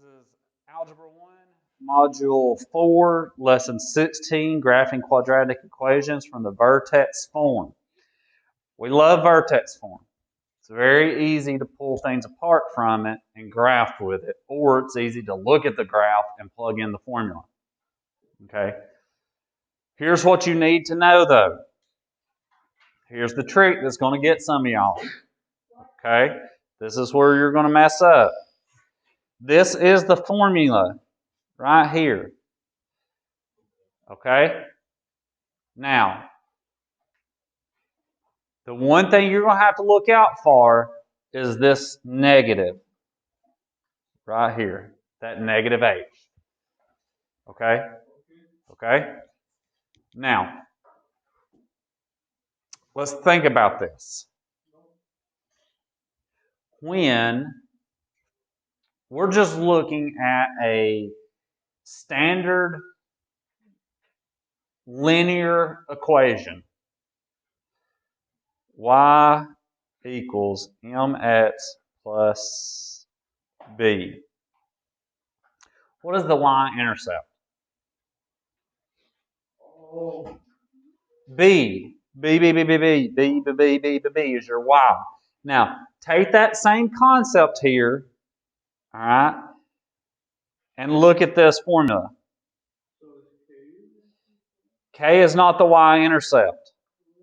is Algebra 1, Module 4, Lesson 16, Graphing Quadratic Equations from the Vertex Form. We love Vertex Form. It's very easy to pull things apart from it and graph with it, or it's easy to look at the graph and plug in the formula. Okay? Here's what you need to know, though. Here's the trick that's going to get some of y'all. Okay? This is where you're going to mess up. This is the formula right here. Okay? Now, the one thing you're going to have to look out for is this negative right here, that negative h. Okay? Okay? Now, let's think about this. When we're just looking at a standard linear equation, y equals mx plus b. What is the y-intercept? B. B, B, B, B, B, B, B, B, B, B, B is your y. Now, take that same concept here, all right, and look at this formula. K is not the y-intercept.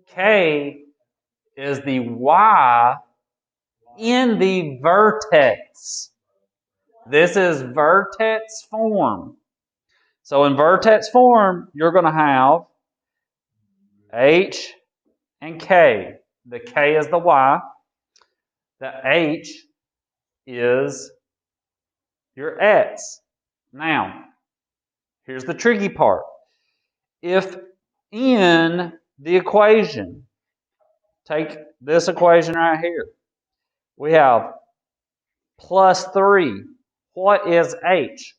K is the y in the vertex. This is vertex form. So in vertex form, you're going to have H and K. The K is the y. The H is your x. Now, here's the tricky part. If in the equation, take this equation right here, we have plus 3. What is H?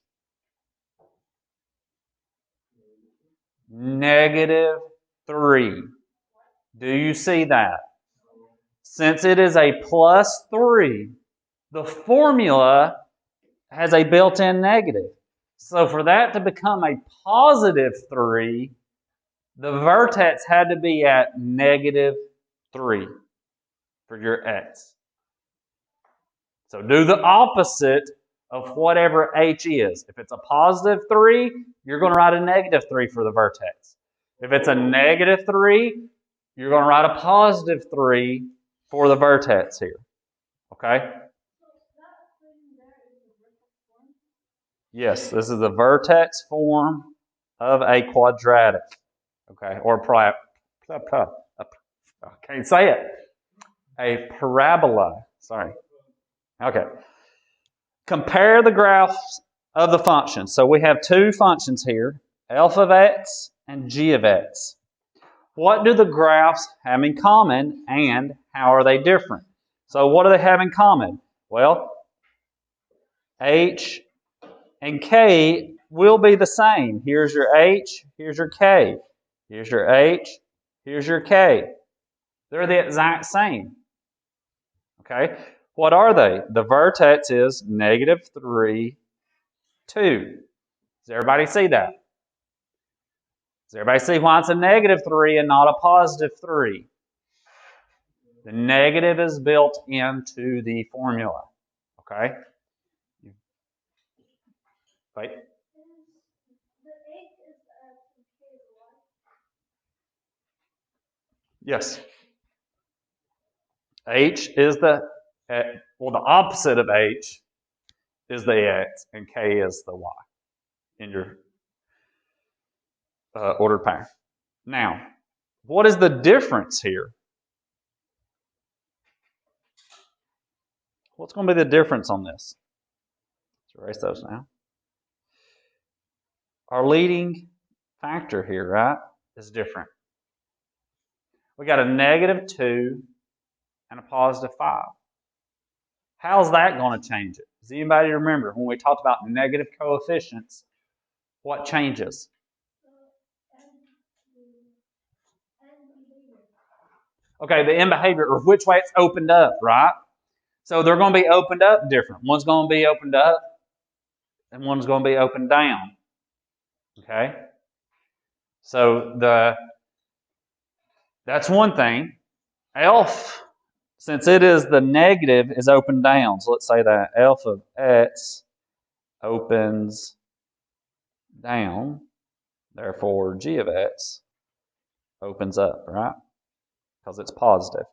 Negative 3. Do you see that? Since it is a plus 3, the formula has a built-in negative. So for that to become a positive 3, the vertex had to be at negative 3 for your x. So do the opposite of whatever h is. If it's a positive 3, you're going to write a negative 3 for the vertex. If it's a negative 3, you're going to write a positive 3 for the vertex here. Okay? Yes, this is the vertex form of a quadratic. Okay, or I can't say it. A parabola. Sorry. Okay. Compare the graphs of the functions. So we have two functions here, f of x and g of x. What do the graphs have in common and how are they different? So what do they have in common? Well, h and k will be the same. Here's your h, here's your k. Here's your h, here's your k. They're the exact same. Okay? What are they? The vertex is negative 3, 2. Does everybody see that? Does everybody see why it's a negative 3 and not a positive 3? The negative is built into the formula. Okay? Wait. Yes. H is the opposite of H is the X, and K is the Y in your ordered pattern. Now, what is the difference here? What's going to be the difference on this? Let's erase those now. Our leading factor here, right, is different. We got a negative 2 and a positive 5. How's that going to change it? Does anybody remember when we talked about negative coefficients, what changes? Okay, the end behavior, or which way it's opened up, right? So they're going to be opened up different. One's going to be opened up and one's going to be open down. Okay? So that's one thing. F, since it is the negative, is open down. So let's say that F of x opens down. Therefore, G of x opens up, right? Because it's positive.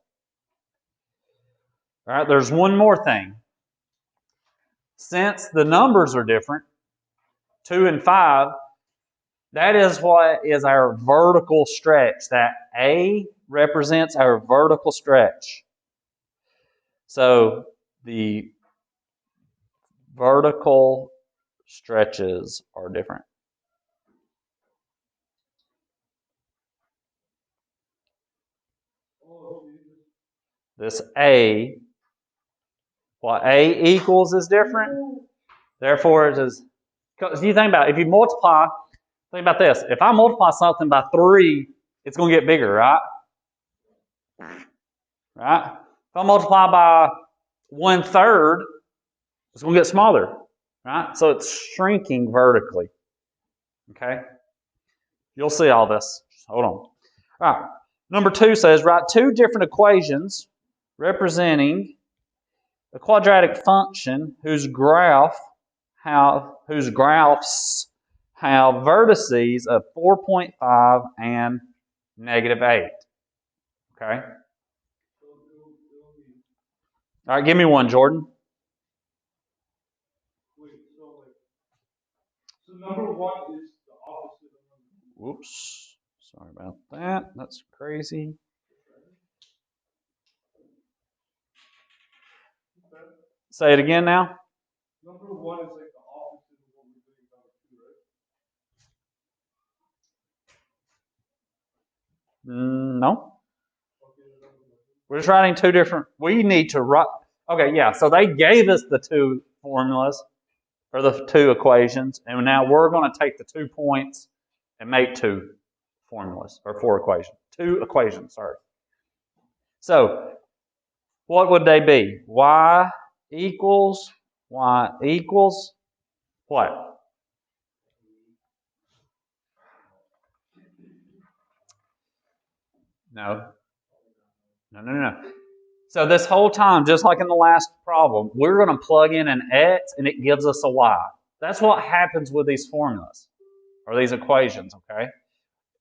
All right, there's one more thing. Since the numbers are different, 2 and 5, that is what is our vertical stretch. That A represents our vertical stretch. So the vertical stretches are different. This A, what A equals is different. Therefore, it is, because you think about it, if you multiply, think about this. If I multiply something by 3, it's going to get bigger, right? Right? If I multiply by 1/3, it's going to get smaller, right? So it's shrinking vertically. Okay? You'll see all this. Just hold on. All right. Number 2 says, write 2 different equations representing a quadratic function whose graphs have vertices of 4.5 and -8. Okay? All right, give me one, Jordan. So number 1 is the opposite of number 2. Whoops. Sorry about that. That's crazy. Say it again now. Number 1 is like the opposite of what we're doing number 2, right? No. We're just writing 2 different. We need to write. Okay, yeah. So they gave us the 2 formulas or the 2 equations, and now we're going to take the 2 points and make 2 formulas or 4 equations. 2 equations, sorry. So what would they be? Y equals what? No. So this whole time, just like in the last problem, we're going to plug in an x and it gives us a y. That's what happens with these formulas or these equations, okay?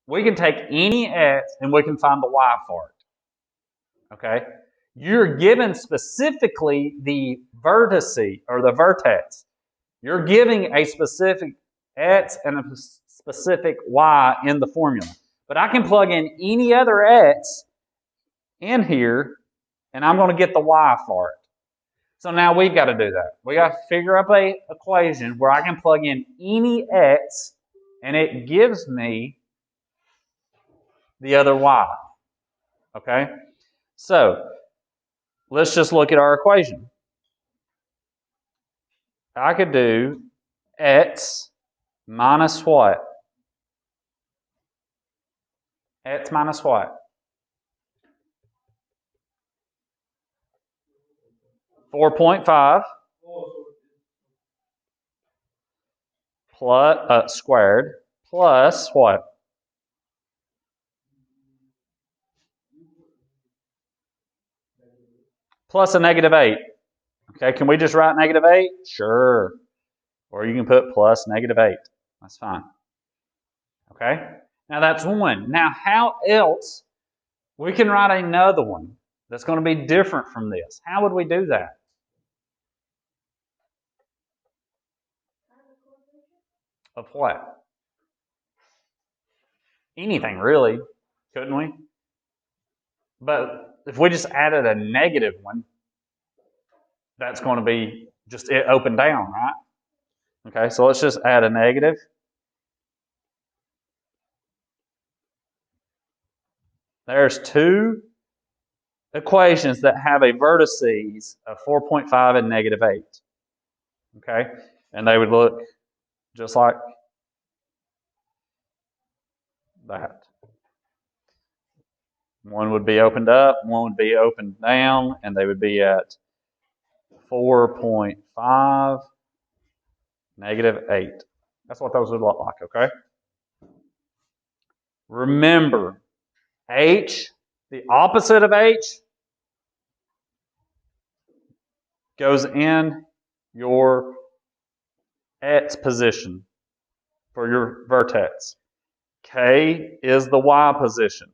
We can take any x and we can find the y for it, okay? You're given specifically the vertice or the vertex. You're giving a specific x and a specific y in the formula. But I can plug in any other x in here and I'm going to get the y for it. So now we've got to do that. We got to figure up an equation where I can plug in any x and it gives me the other y. Okay? So let's just look at our equation. I could do x minus what? X minus what? 4.5 plus squared plus what? Plus a -8. Okay, can we just write -8? Sure. Or you can put plus -8. That's fine. Okay? Now that's one. Now how else? We can write another one that's going to be different from this. How would we do that? Of what? Anything really, couldn't we? But if we just added a negative one, that's going to be just it open down, right? Okay, so let's just add a negative. There's 2 equations that have a vertices of 4.5 and -8. Okay, and they would look just like that. One would be opened up, one would be opened down, and they would be at 4.5, -8. That's what those would look like, okay? Remember, H, the opposite of H, goes in your X position for your vertex. K is the Y position.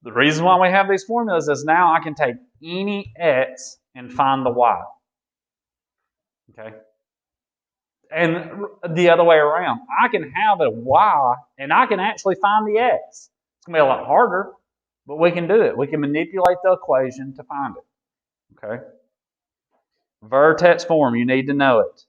The reason why we have these formulas is now I can take any X and find the Y. Okay? And the other way around. I can have a Y and I can actually find the X. It's going to be a lot harder, but we can do it. We can manipulate the equation to find it. Okay? Vertex form, you need to know it.